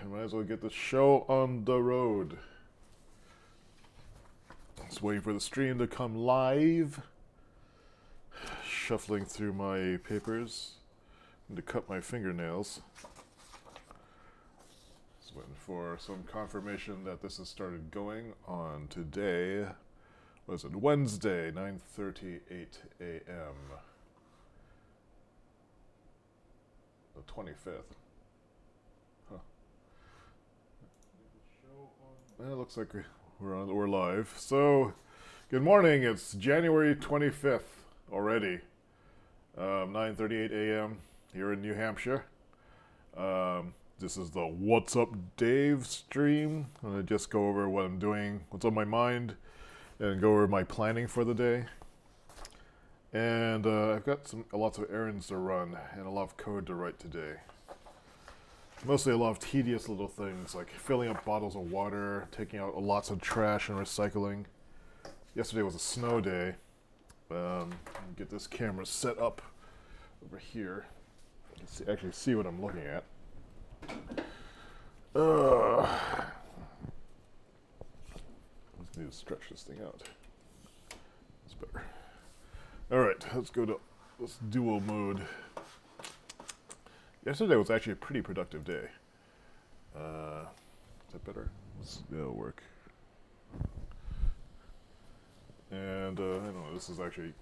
I might as well get the show on the road. Just waiting for the stream to come live. Shuffling through my papers to cut my fingernails. Just waiting for some confirmation that this has started going on today. Was it Wednesday, 9:38 a.m. The 25th. Huh. It looks like we're live. So, good morning. It's January 25th already. 9:38 a.m. here in New Hampshire. This is the What's Up Dave stream. I'm going to just go over what I'm doing, what's on my mind, and go over my planning for the day. And I've got lots of errands to run and a lot of code to write today. Mostly a lot of tedious little things like filling up bottles of water, taking out lots of trash and recycling. Yesterday was a snow day. Get this camera set up over here. You can actually see what I'm looking at. Just need to stretch this thing out. That's better. Alright, let's go to dual mode. Yesterday was actually a pretty productive day. Is that better? It'll work. And, I don't know, this is actually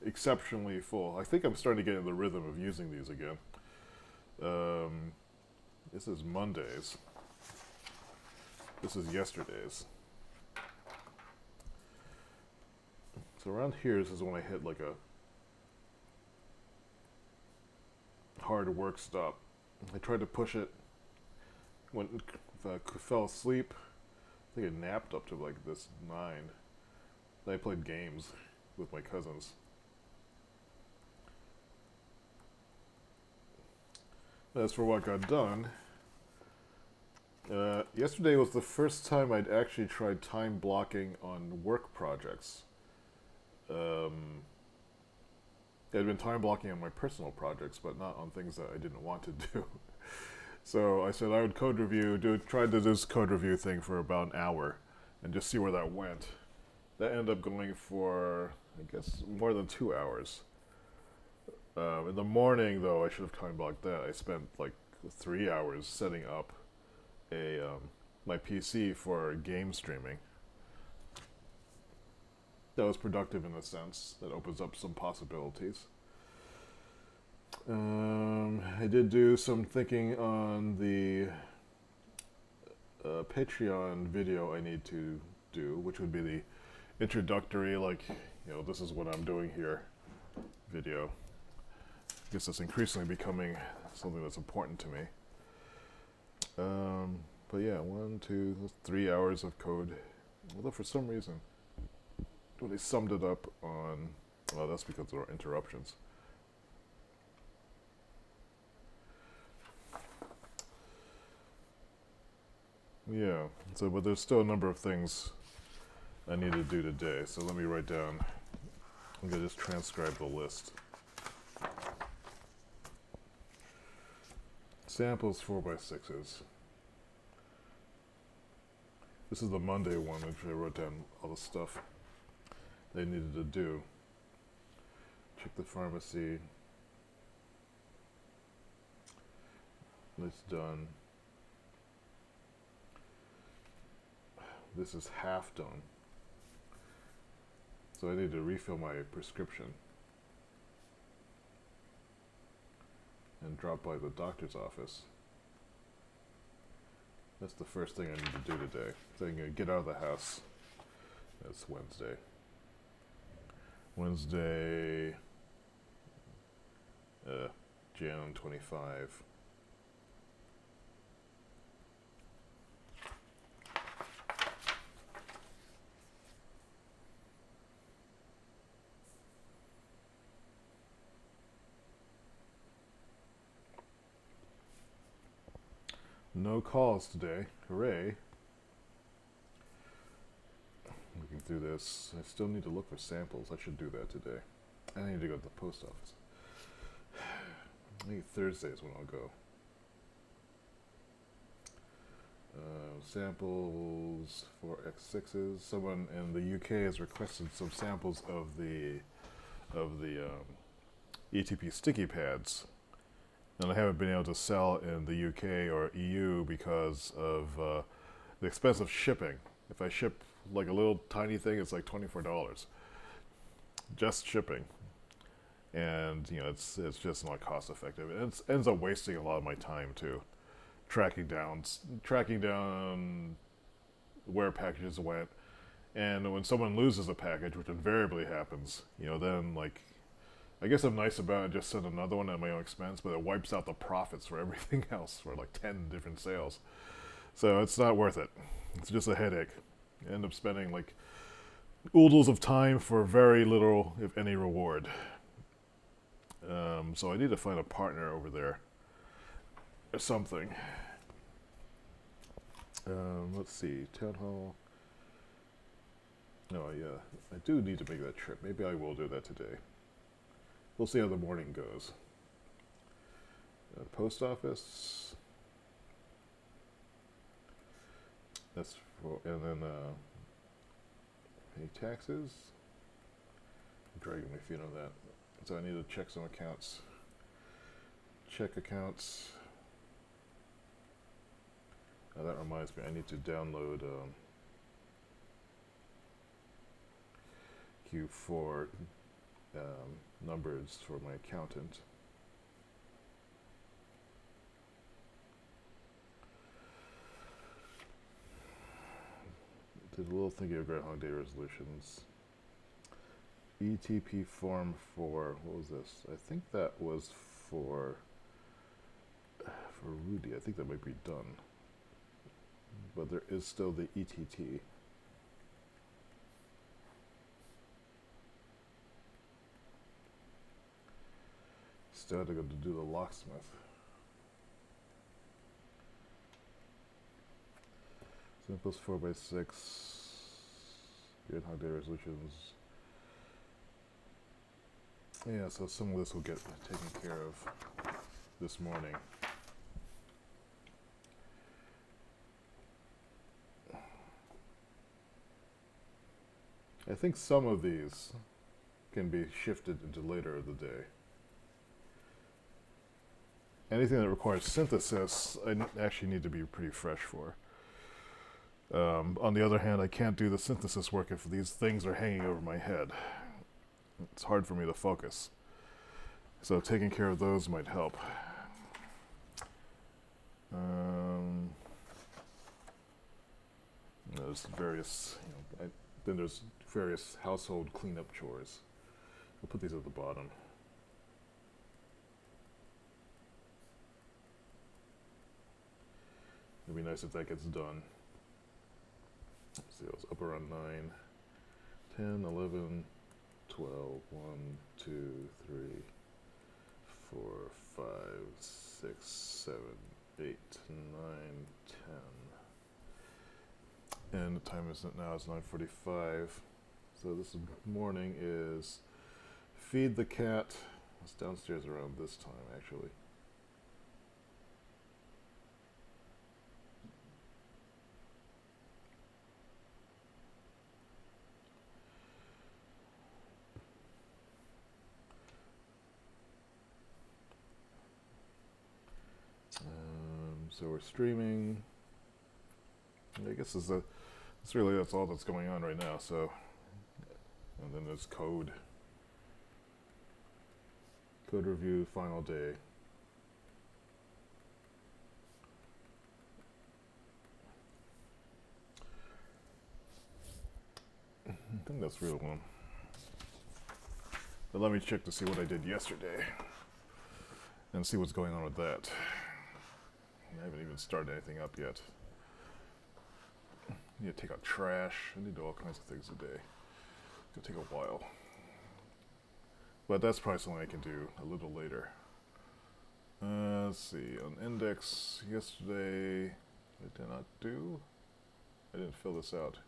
exceptionally full. I think I'm starting to get in the rhythm of using these again. This is Mondays. This is yesterday's. So around here, this is when I hit like a hard work stop. I tried to push it. If I fell asleep, I think I napped up to like this 9. Then I played games with my cousins. As for what got done, yesterday was the first time I'd actually tried time blocking on work projects. I'd been time blocking on my personal projects, but not on things that I didn't want to do. So I said I would try to do this code review thing for about an hour and just see where that went. That ended up going for, I guess, more than 2 hours. In the morning, though, I should have time blocked that. I spent like 3 hours setting up my PC for game streaming. That was productive in a sense. That opens up some possibilities. I did do some thinking on the Patreon video I need to do, which would be the introductory, this is what I'm doing here video. I guess that's increasingly becoming something that's important to me. But yeah, 3 hours of code. Although for some reason, when they summed it up on, well, that's because there are interruptions. Yeah, but there's still a number of things I need to do today, so let me write down. I'm going to just transcribe the list. Samples 4x6s. This is the Monday one, which I wrote down all the stuff they needed to do. Check the pharmacy. That's done. This is half done. So I need to refill my prescription and drop by the doctor's office. That's the first thing I need to do today. So I'm going to get out of the house. That's Wednesday. Jan 25. No calls today. Hooray. Looking through this. I still need to look for samples. I should do that today. I need to go to the post office. I think Thursday is when I'll go. samples for X6s. Someone in the UK has requested some samples of the ETP sticky pads, and I haven't been able to sell in the UK or EU because of the expense of shipping. If I ship like a little tiny thing, it's like $24, just shipping, and it's just not cost effective. And it ends up wasting a lot of my time too, tracking down where packages went. And when someone loses a package, which invariably happens, then like, I guess I'm nice about it, just send another one at my own expense, but it wipes out the profits for everything else for like 10 different sales. So it's not worth it. It's just a headache. You end up spending like oodles of time for very little, if any, reward. So I need to find a partner over there or something. Let's see, Town Hall. Oh yeah, I do need to make that trip. Maybe I will do that today. We'll see how the morning goes. Post office. That's for, and then pay taxes. I'm dragging my feet on that. So I need to check some accounts. Check accounts. That reminds me, I need to download Q4 numbers for my accountant. Did a little thinking of Groundhog Day resolutions. ETP form for, what was this? I think that was for Rudy. I think that might be done. But there is still the ETT. Still had to go to do the locksmith. Simplest 4x6. Groundhog Day resolutions. Yeah, so some of this will get taken care of this morning. I think some of these can be shifted into later of the day. Anything that requires synthesis, I actually need to be pretty fresh for. On the other hand, I can't do the synthesis work if these things are hanging over my head. It's hard for me to focus. So taking care of those might help. There's various, then there's various household cleanup chores. We'll put these at the bottom. It'd be nice if that gets done. Let's see, I was up around 9, 10, 11, 12, 1, 2, 3, 4, 5, 6, 7, 8, 9, 10. And the time is now is 9:45. So this morning is feed the cat. It's downstairs around this time actually. So we're streaming. I guess that's all that's going on right now. So, and then there's code review, final day. I think that's real one. But let me check to see what I did yesterday and see what's going on with that. I haven't even started anything up yet. I need to take out trash. I need to do all kinds of things today. It's gonna take a while. But that's probably something I can do a little later. Let's see, on index yesterday, I did not do. I didn't fill this out.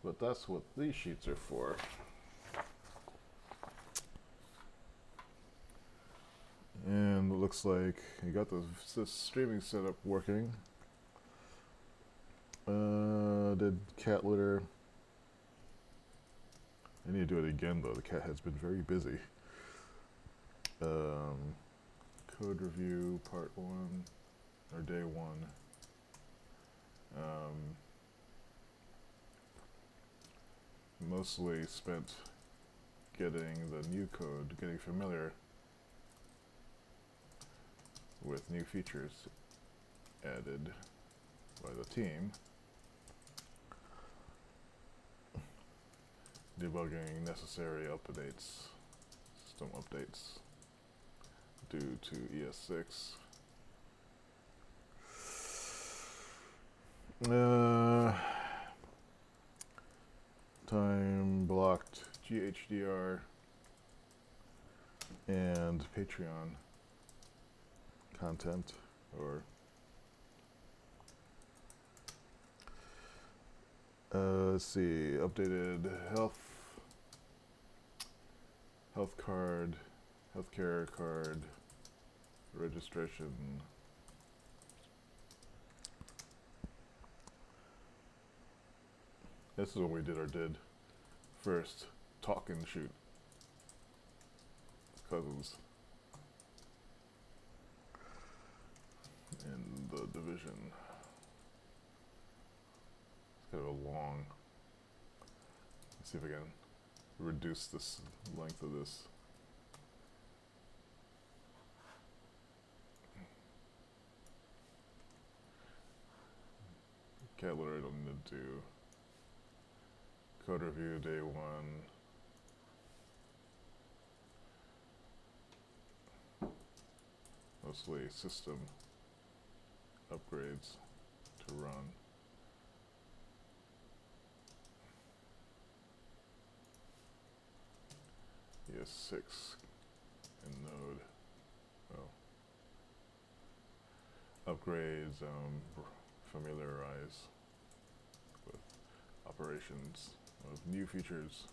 But that's what these sheets are for. And it looks like you got this streaming setup working. Did cat litter. I need to do it again though. The cat has been very busy. Code review part 1 or day 1. Mostly spent getting the new code, getting familiar with new features added by the team. Debugging necessary updates, system updates due to ES6. Time blocked GHDR and Patreon content, or let's see, updated healthcare card registration. This is what we did first talk and shoot cousins in the division. It's kind of a long. Let's see if I can reduce this length of this. Cat litter I don't need to do. Code review day 1. Mostly system upgrades to run. ES6 in Node. Oh. Upgrades, familiarize with operations of new features.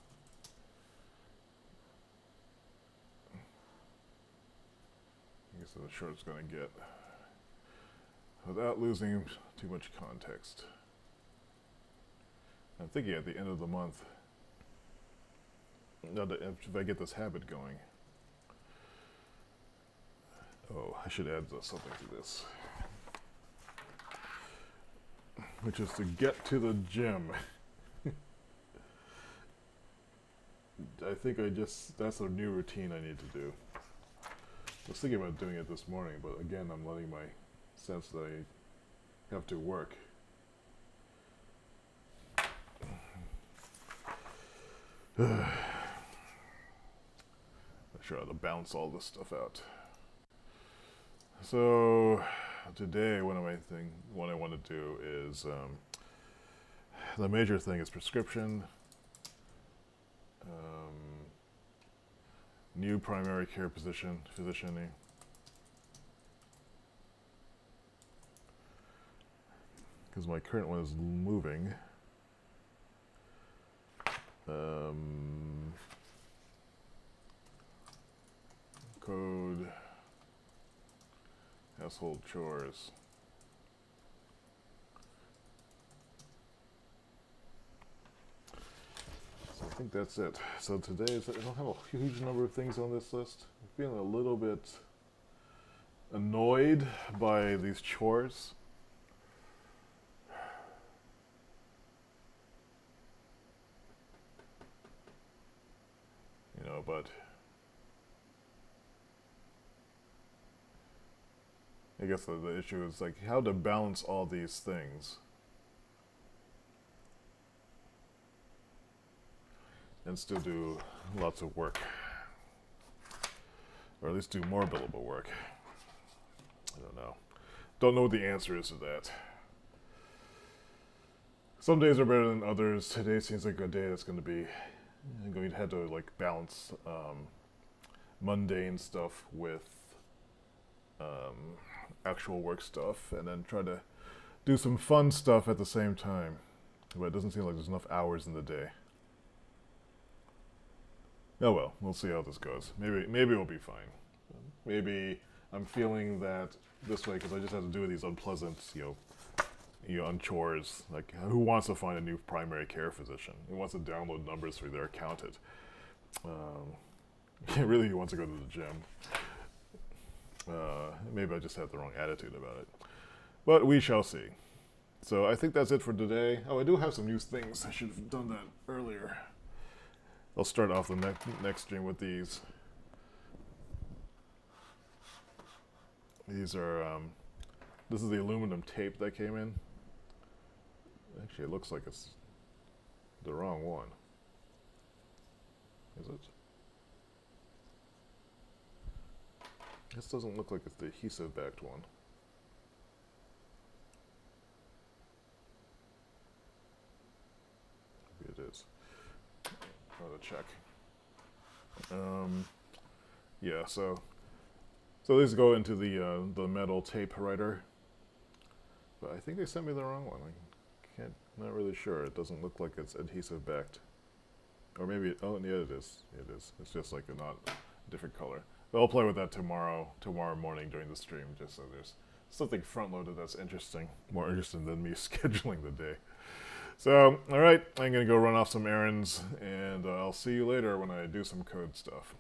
I guess that's as short as it's going to get without losing too much context. I'm thinking at the end of the month, if I get this habit going. Oh, I should add something to this, which is to get to the gym. I think that's a new routine I need to do. I was thinking about doing it this morning, but again, I'm letting my sense that I have to work. I'm sure how to balance all this stuff out. So today, what I want to do is the major thing is prescription, new primary care physicianing, because my current one is moving. Code, household chores. So I think that's it. So today, I don't have a huge number of things on this list. I'm feeling a little bit annoyed by these chores. You know, but I guess the issue is like how to balance all these things and still do lots of work, or at least do more billable work. I don't know. Don't know what the answer is to that. Some days are better than others. Today seems like a day that's going to have to like balance mundane stuff with actual work stuff, and then try to do some fun stuff at the same time. But it doesn't seem like there's enough hours in the day. Oh well, we'll see how this goes. Maybe it'll be fine. Maybe I'm feeling that this way because I just have to do these unpleasant, on chores. Like, who wants to find a new primary care physician? Who wants to download numbers for their accountant? Really, who wants to go to the gym? Maybe I just have the wrong attitude about it. But we shall see. So I think that's it for today. Oh, I do have some new things. I should have done that earlier. I'll start off the next stream with these. These are, this is the aluminum tape that came in. Actually, it looks like it's the wrong one. Is it? This doesn't look like it's the adhesive-backed one. Maybe it is. Gotta check. Yeah, so these go into the metal tape writer. But I think they sent me the wrong one. Not really sure. It doesn't look like it's adhesive-backed. Or maybe, oh yeah, it is. It is. It's just like a different color. But I'll play with that tomorrow morning during the stream, just so there's something front-loaded that's interesting. More interesting than me scheduling the day. So, alright, I'm going to go run off some errands, and I'll see you later when I do some code stuff.